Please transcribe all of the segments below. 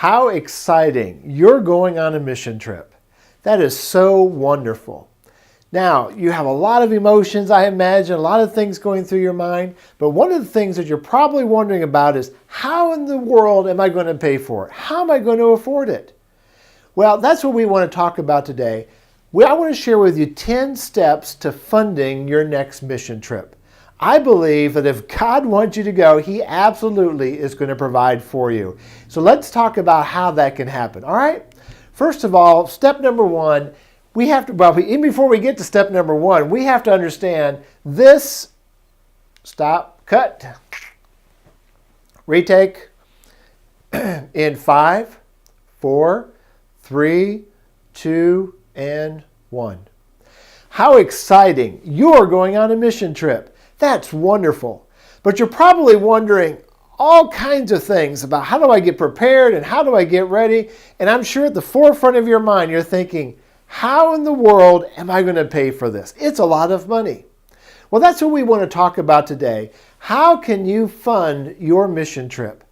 How exciting. You're going on a mission trip. That is so wonderful. Now, you have a lot of emotions, I imagine, a lot of things going through your mind, but one of the things that you're probably wondering about is, how in the world am I going to pay for it? How am I going to afford it? Well, that's what we want to talk about today. I want to share with you 10 steps to funding your next mission trip. I believe that if God wants you to go, He absolutely is going to provide for you. So let's talk about how that can happen, all right? First of all, step number one, we have to, even before we get to step number one, we have to understand this, stop, cut, retake, in 5, 4, 3, 2, and 1. How exciting. You're going on a mission trip. That's wonderful. But you're probably wondering all kinds of things about how do I get prepared and how do I get ready? And I'm sure at the forefront of your mind, you're thinking, how in the world am I going to pay for this? It's a lot of money. Well, that's what we want to talk about today. How can you fund your mission trip?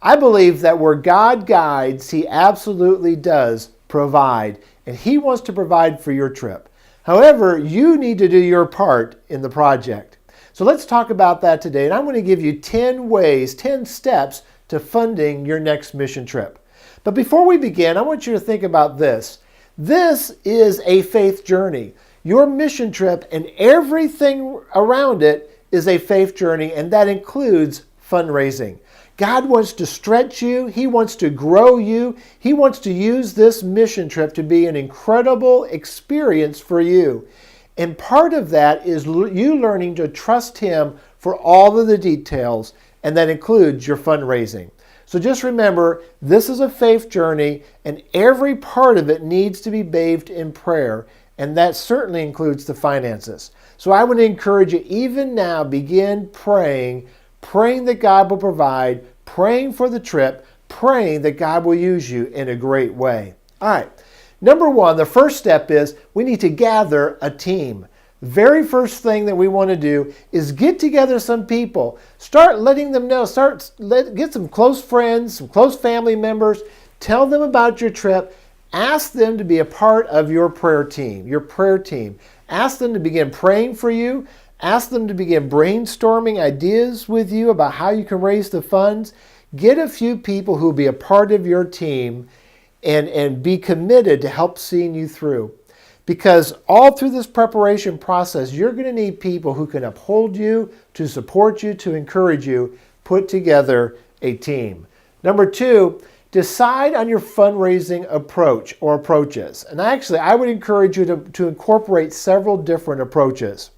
I believe that where God guides, He absolutely does provide, and He wants to provide for your trip. However, you need to do your part in the project. So let's talk about that today, and I'm going to give you 10 ways, 10 steps to funding your next mission trip. But before we begin, I want you to think about this. This is a faith journey. Your mission trip and everything around it is a faith journey, and that includes fundraising. God wants to stretch you. He wants to grow you. He wants to use this mission trip to be an incredible experience for you. And part of that is you learning to trust Him for all of the details, and that includes your fundraising. So just remember, this is a faith journey, and every part of it needs to be bathed in prayer, and that certainly includes the finances. So I would encourage you, even now, begin praying that God will provide, praying for the trip, praying that God will use you in a great way. All right. Number one, the first step is we need to gather a team. Very first thing that we want to do is get together some people. Start letting them know. Get some close friends, some close family members. Tell them about your trip. Ask them to be a part of your prayer team. Ask them to begin praying for you. Ask them to begin brainstorming ideas with you about how you can raise the funds. Get a few people who will be a part of your team and be committed to help seeing you through. Because all through this preparation process, you're going to need people who can uphold you, to support you, to encourage you. Put together a team. Number two, decide on your fundraising approach or approaches. And I would encourage you to incorporate several different approaches.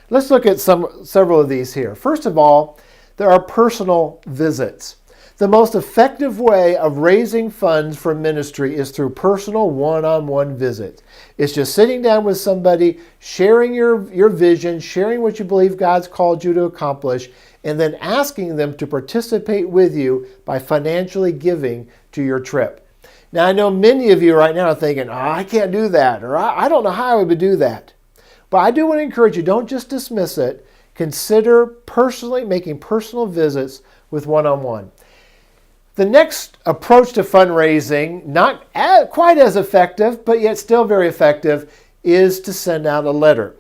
Let's look at several of these here. First of all, there are personal visits. The most effective way of raising funds for ministry is through personal one-on-one visits. It's just sitting down with somebody, sharing your vision, sharing what you believe God's called you to accomplish, and then asking them to participate with you by financially giving to your trip. Now, I know many of you right now are thinking, I can't do that, or I don't know how I would do that. But I do want to encourage you, don't just dismiss it. Consider personally making personal visits with one-on-one. The next approach to fundraising, not quite as effective, but yet still very effective, is to send out a letter.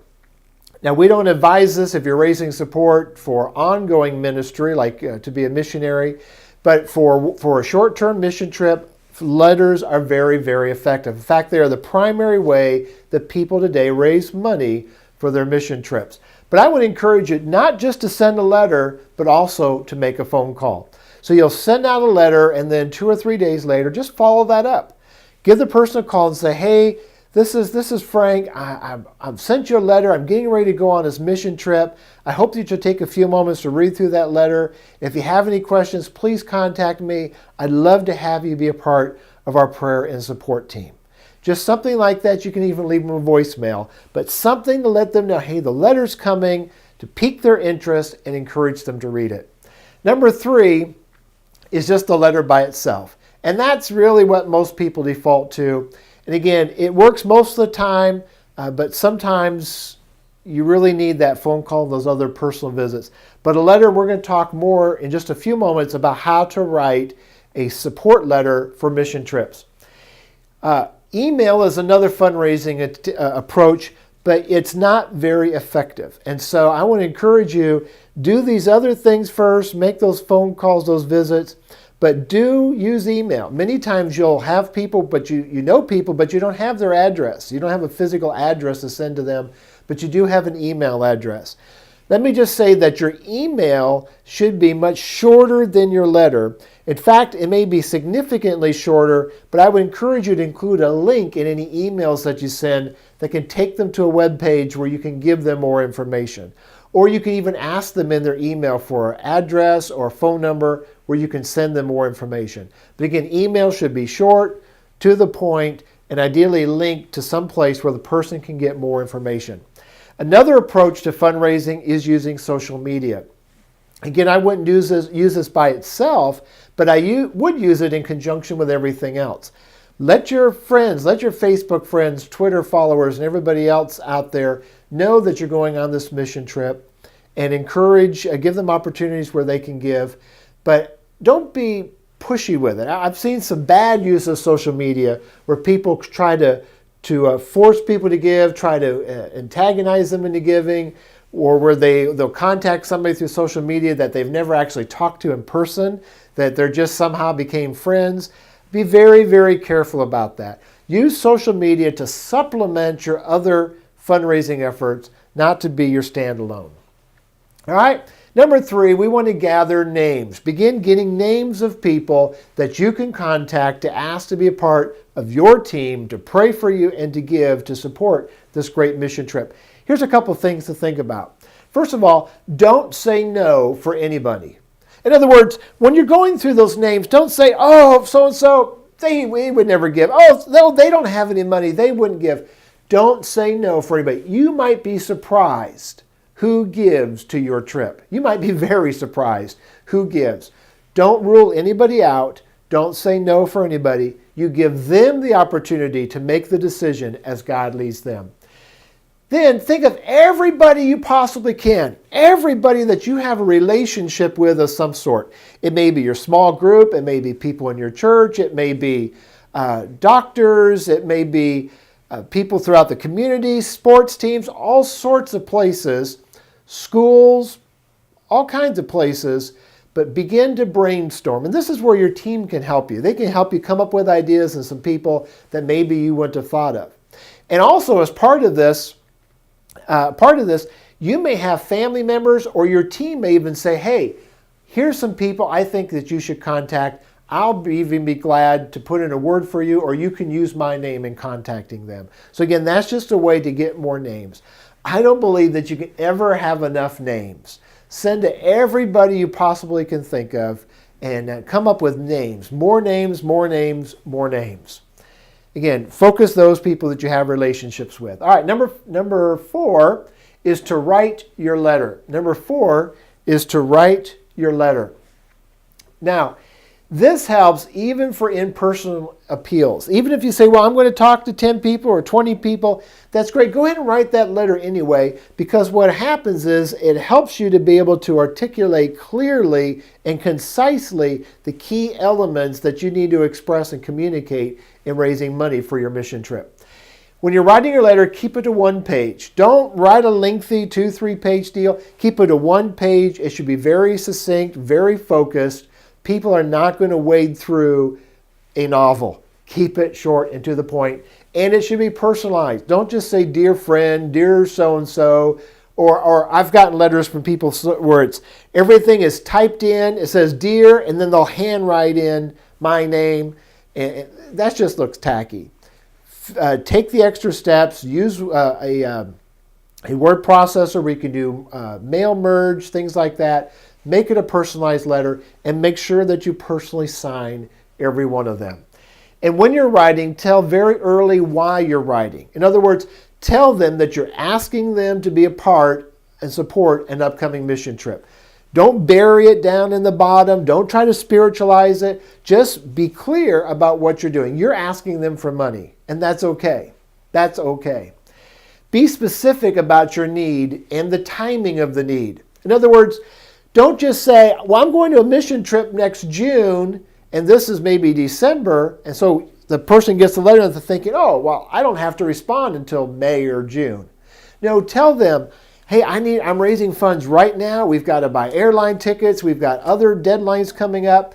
Now, we don't advise this if you're raising support for ongoing ministry, like to be a missionary, but for a short-term mission trip, letters are very, very effective. In fact, they are the primary way that people today raise money for their mission trips. But I would encourage you not just to send a letter, but also to make a phone call. So you'll send out a letter, and then 2 or 3 days later, just follow that up. Give the person a call and say, hey, this is Frank. I've sent you a letter. I'm getting ready to go on this mission trip. I hope that you'll take a few moments to read through that letter. If you have any questions, please contact me. I'd love to have you be a part of our prayer and support team. Just something like that. You can even leave them a voicemail, but something to let them know, hey, the letter's coming, to pique their interest and encourage them to read it. Number 3 is just the letter by itself. And that's really what most people default to. And again, it works most of the time, but sometimes you really need that phone call and those other personal visits. But a letter, we're going to talk more in just a few moments about how to write a support letter for mission trips. Email is another fundraising approach, but it's not very effective. And so I want to encourage you, do these other things first, make those phone calls, those visits, but do use email. Many times you'll have people, but you know people, but you don't have their address. You don't have a physical address to send to them, but you do have an email address. Let me just say that your email should be much shorter than your letter. In fact, it may be significantly shorter, but I would encourage you to include a link in any emails that you send that can take them to a web page where you can give them more information. Or you can even ask them in their email for an address or a phone number where you can send them more information. But again, email should be short, to the point, and ideally linked to some place where the person can get more information. Another approach to fundraising is using social media. Again, I wouldn't use this by itself, but I would use it in conjunction with everything else. Let your friends, let your Facebook friends, Twitter followers, and everybody else out there know that you're going on this mission trip, and encourage, give them opportunities where they can give, but don't be pushy with it. I've seen some bad use of social media where people try to force people to give, try to antagonize them into giving, or where they'll contact somebody through social media that they've never actually talked to in person, that they're just somehow became friends. Be very, very careful about that. Use social media to supplement your other fundraising efforts, not to be your standalone. All right. Number 3, we want to gather names. Begin getting names of people that you can contact to ask to be a part of your team, to pray for you, and to give to support this great mission trip. Here's a couple things to think about. First of all, don't say no for anybody. In other words, when you're going through those names, don't say, oh, so-and-so, they would never give. Oh, no, they don't have any money. They wouldn't give. Don't say no for anybody. You might be surprised who gives to your trip. You might be very surprised who gives. Don't rule anybody out. Don't say no for anybody. You give them the opportunity to make the decision as God leads them. Then think of everybody you possibly can. Everybody that you have a relationship with of some sort. It may be your small group. It may be people in your church. It may be doctors. It may be people throughout the community, sports teams, all sorts of places, schools, all kinds of places, but begin to brainstorm. And this is where your team can help you. They can help you come up with ideas and some people that maybe you wouldn't have thought of. And also as part of this, you may have family members, or your team may even say, hey, here's some people I think that you should contact. I'll even be glad to put in a word for you, or you can use my name in contacting them. So again, that's just a way to get more names. I don't believe that you can ever have enough names. Send to everybody you possibly can think of and come up with names. More names, more names, more names. Again, focus those people that you have relationships with. All right, number 4 is to write your letter. Number 4 is to write your letter. Now, this helps even for in-person appeals. Even if you say, well, I'm going to talk to 10 people or 20 people, that's great. Go ahead and write that letter anyway, because what happens is it helps you to be able to articulate clearly and concisely the key elements that you need to express and communicate in raising money for your mission trip. When you're writing your letter, keep it to 1 page. Don't write a lengthy 2-3 page deal. Keep it to 1 page. It should be very succinct, very focused. People are not going to wade through a novel. Keep it short and to the point. And it should be personalized. Don't just say, dear friend, dear so-and-so, or I've gotten letters from people where everything is typed in. It says dear, and then they'll handwrite in my name. And that just looks tacky. Take the extra steps. Use a word processor where you can do mail merge, things like that. Make it a personalized letter, and make sure that you personally sign every one of them. And when you're writing, tell very early why you're writing. In other words, tell them that you're asking them to be a part and support an upcoming mission trip. Don't bury it down in the bottom. Don't try to spiritualize it. Just be clear about what you're doing. You're asking them for money, and that's okay. That's okay. Be specific about your need and the timing of the need. In other words, don't just say, well, I'm going to a mission trip next June, and this is maybe December, and so the person gets the letter and they're thinking, oh, well, I don't have to respond until May or June. No, tell them, hey, I'm raising funds right now. We've got to buy airline tickets. We've got other deadlines coming up.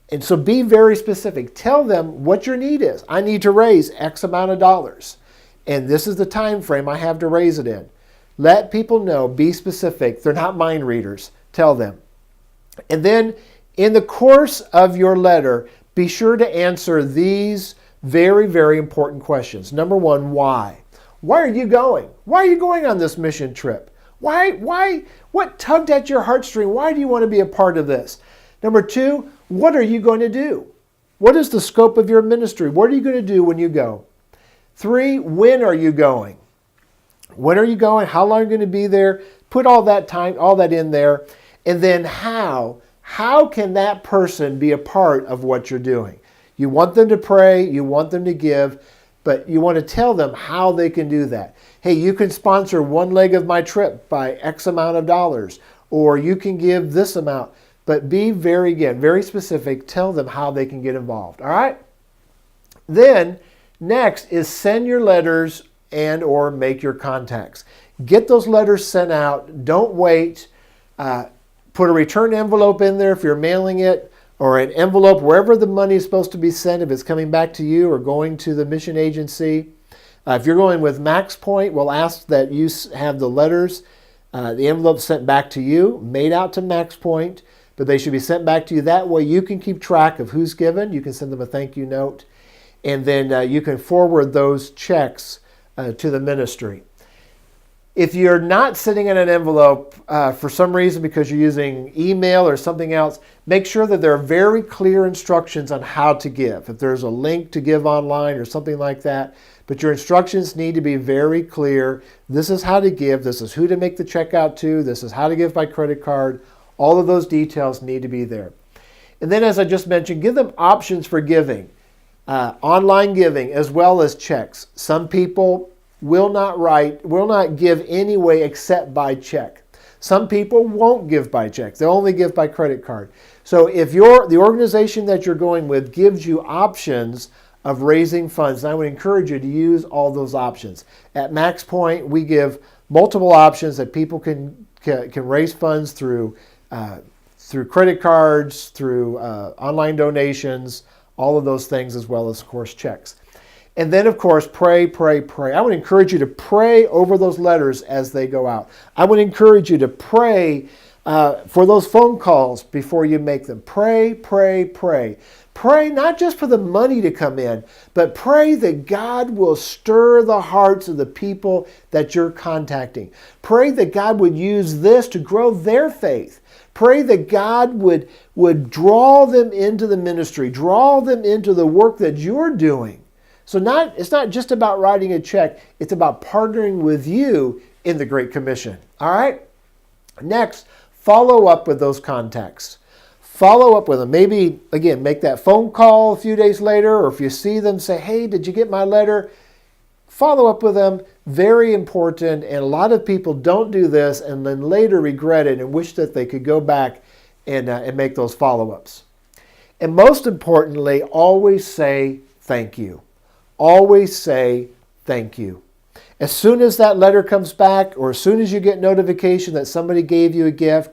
And so be very specific. Tell them what your need is. I need to raise X amount of dollars. And this is the time frame I have to raise it in. Let people know. Be specific. They're not mind readers. Tell them. And then in the course of your letter, be sure to answer these very, very important questions. Number one, why? Why are you going? Why are you going on this mission trip? Why? What tugged at your heartstring? Why do you want to be a part of this? Number two, what are you going to do? What is the scope of your ministry? What are you going to do when you go? Three, when are you going? When are you going? How long are you going to be there? Put all that in there. And then how? How can that person be a part of what you're doing? You want them to pray, you want them to give, but you want to tell them how they can do that. Hey, you can sponsor one leg of my trip by X amount of dollars, or you can give this amount. But be very specific. Tell them how they can get involved. All right? Then, next is send your letters and or make your contacts. Get those letters sent out. Don't wait. Put a return envelope in there if you're mailing it, or an envelope wherever the money is supposed to be sent, if it's coming back to you or going to the mission agency. If you're going with Max Point, we'll ask that you have the letters, the envelope sent back to you, made out to Max Point, but they should be sent back to you. That way you can keep track of who's given. You can send them a thank you note, and then you can forward those checks to the ministry. If you're not sending in an envelope for some reason because you're using email or something else, make sure that there are very clear instructions on how to give. If there's a link to give online or something like that, but your instructions need to be very clear. This is how to give. This is who to make the check out to. This is how to give by credit card. All of those details need to be there. And then, as I just mentioned, give them options for giving, online giving as well as checks. Some people will not give anyway except by check. Some people won't give by check. They'll only give by credit card. So if the organization that you're going with gives you options of raising funds, and I would encourage you to use all those options. At Max Point, we give multiple options that people can raise funds through credit cards, through online donations, all of those things, as well as, of course, checks. And then, of course, pray. I would encourage you to pray over those letters as they go out. I would encourage you to pray for those phone calls before you make them. Pray. Pray not just for the money to come in, but pray that God will stir the hearts of the people that you're contacting. Pray that God would use this to grow their faith. Pray that God would draw them into the ministry, draw them into the work that you're doing. So it's not just about writing a check, it's about partnering with you in the Great Commission. All right? Next, follow up with those contacts. Follow up with them. Maybe, again, make that phone call a few days later, or if you see them, say, hey, did you get my letter? Follow up with them. Very important. And a lot of people don't do this and then later regret it and wish that they could go back and make those follow-ups. And most importantly, always say thank you. Always say thank you. As soon as that letter comes back, or as soon as you get notification that somebody gave you a gift,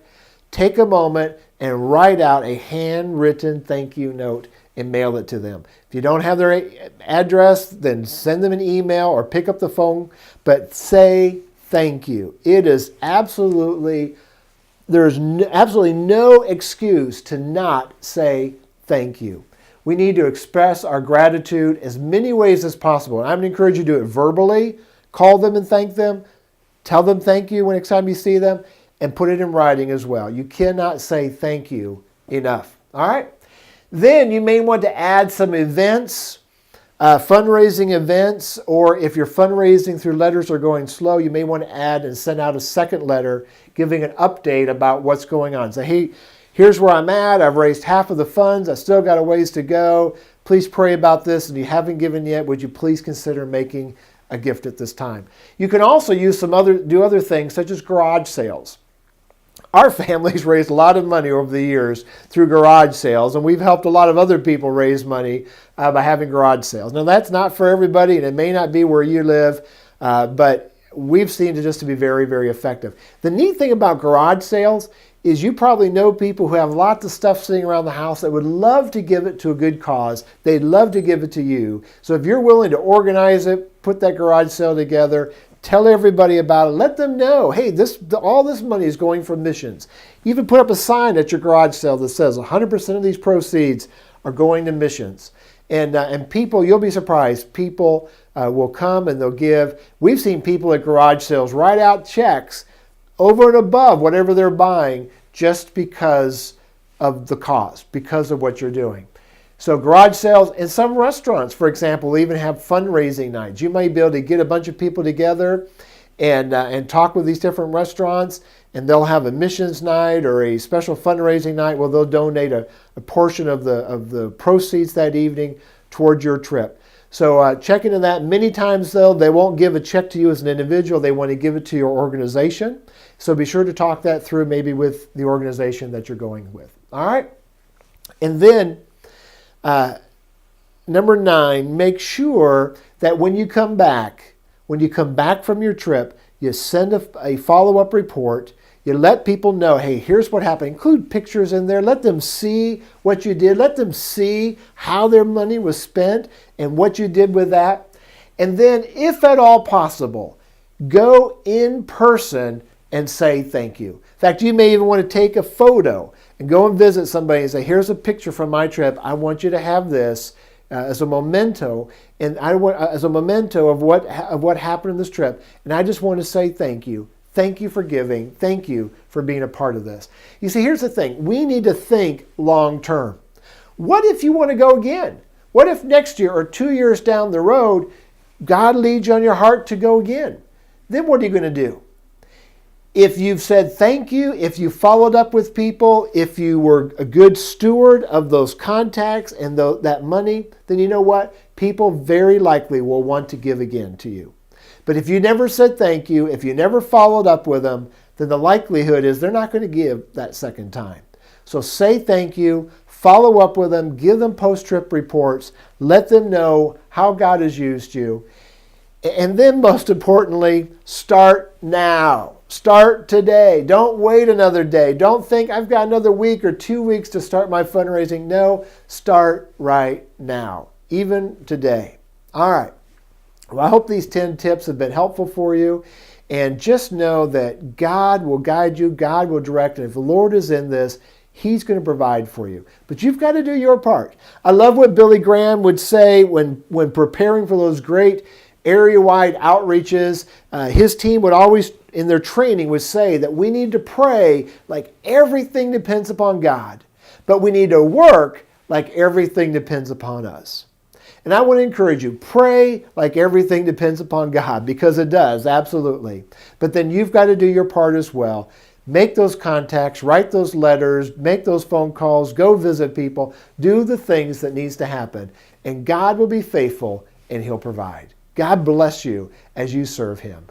take a moment and write out a handwritten thank you note and mail it to them. If you don't have their address, then send them an email or pick up the phone, but say thank you. It is absolutely no excuse to not say thank you. We need to express our gratitude as many ways as possible. And I'm going to encourage you to do it verbally. Call them and thank them. Tell them thank you next time you see them. And put it in writing as well. You cannot say thank you enough. All right? Then you may want to add some events, fundraising events, or if your fundraising through letters are going slow, you may want to add and send out a second letter giving an update about what's going on. Say, hey, here's where I'm at. I've raised half of the funds. I still got a ways to go. Please pray about this. And you haven't given yet, would you please consider making a gift at this time? You can also use do other things such as garage sales. Our family's raised a lot of money over the years through garage sales, and we've helped a lot of other people raise money by having garage sales. Now, that's not for everybody, and it may not be where you live, but we've seen it just to be very, very effective. The neat thing about garage sales is you probably know people who have lots of stuff sitting around the house that would love to give it to a good cause. They'd love to give it to you. So if you're willing to organize it, put that garage sale together, tell everybody about it, let them know, hey, all this money is going for missions. Even put up a sign at your garage sale that says 100% of these proceeds are going to missions. And people, you'll be surprised, people will come and they'll give. We've seen people at garage sales write out checks over and above whatever they're buying just because of the cause, because of what you're doing. So garage sales, and some restaurants, for example, even have fundraising nights. You may be able to get a bunch of people together and talk with these different restaurants, and they'll have a missions night or a special fundraising night where they'll donate a portion of the proceeds that evening towards your trip. So check into that. Many times, though, they won't give a check to you as an individual. They want to give it to your organization. So be sure to talk that through maybe with the organization that you're going with. All right? And then number 9, make sure that when you come back from your trip, you send a follow-up report. You let people know, hey, here's what happened. Include pictures in there. Let them see what you did. Let them see how their money was spent and what you did with that. And then, if at all possible, go in person and say thank you. In fact, you may even want to take a photo and go and visit somebody and say, here's a picture from my trip. I want you to have this as a memento, and as a memento of what happened in this trip. And I just want to say thank you. Thank you for giving. Thank you for being a part of this. You see, here's the thing. We need to think long term. What if you want to go again? What if next year or 2 years down the road, God leads you on your heart to go again? Then what are you going to do? If you've said thank you, if you followed up with people, if you were a good steward of those contacts and that money, then you know what? People very likely will want to give again to you. But if you never said thank you, if you never followed up with them, then the likelihood is they're not going to give that second time. So say thank you, follow up with them, give them post-trip reports, let them know how God has used you. And then most importantly, start now. Start today. Don't wait another day. Don't think I've got another week or 2 weeks to start my fundraising. No, start right now, even today. All right. Well, I hope these 10 tips have been helpful for you. And just know that God will guide you, God will direct, and if the Lord is in this, He's going to provide for you. But you've got to do your part. I love what Billy Graham would say when preparing for those great area-wide outreaches. His team would always, in their training, would say that we need to pray like everything depends upon God, but we need to work like everything depends upon us. And I want to encourage you, pray like everything depends upon God, because it does, absolutely. But then you've got to do your part as well. Make those contacts, write those letters, make those phone calls, go visit people, do the things that needs to happen. And God will be faithful and He'll provide. God bless you as you serve Him.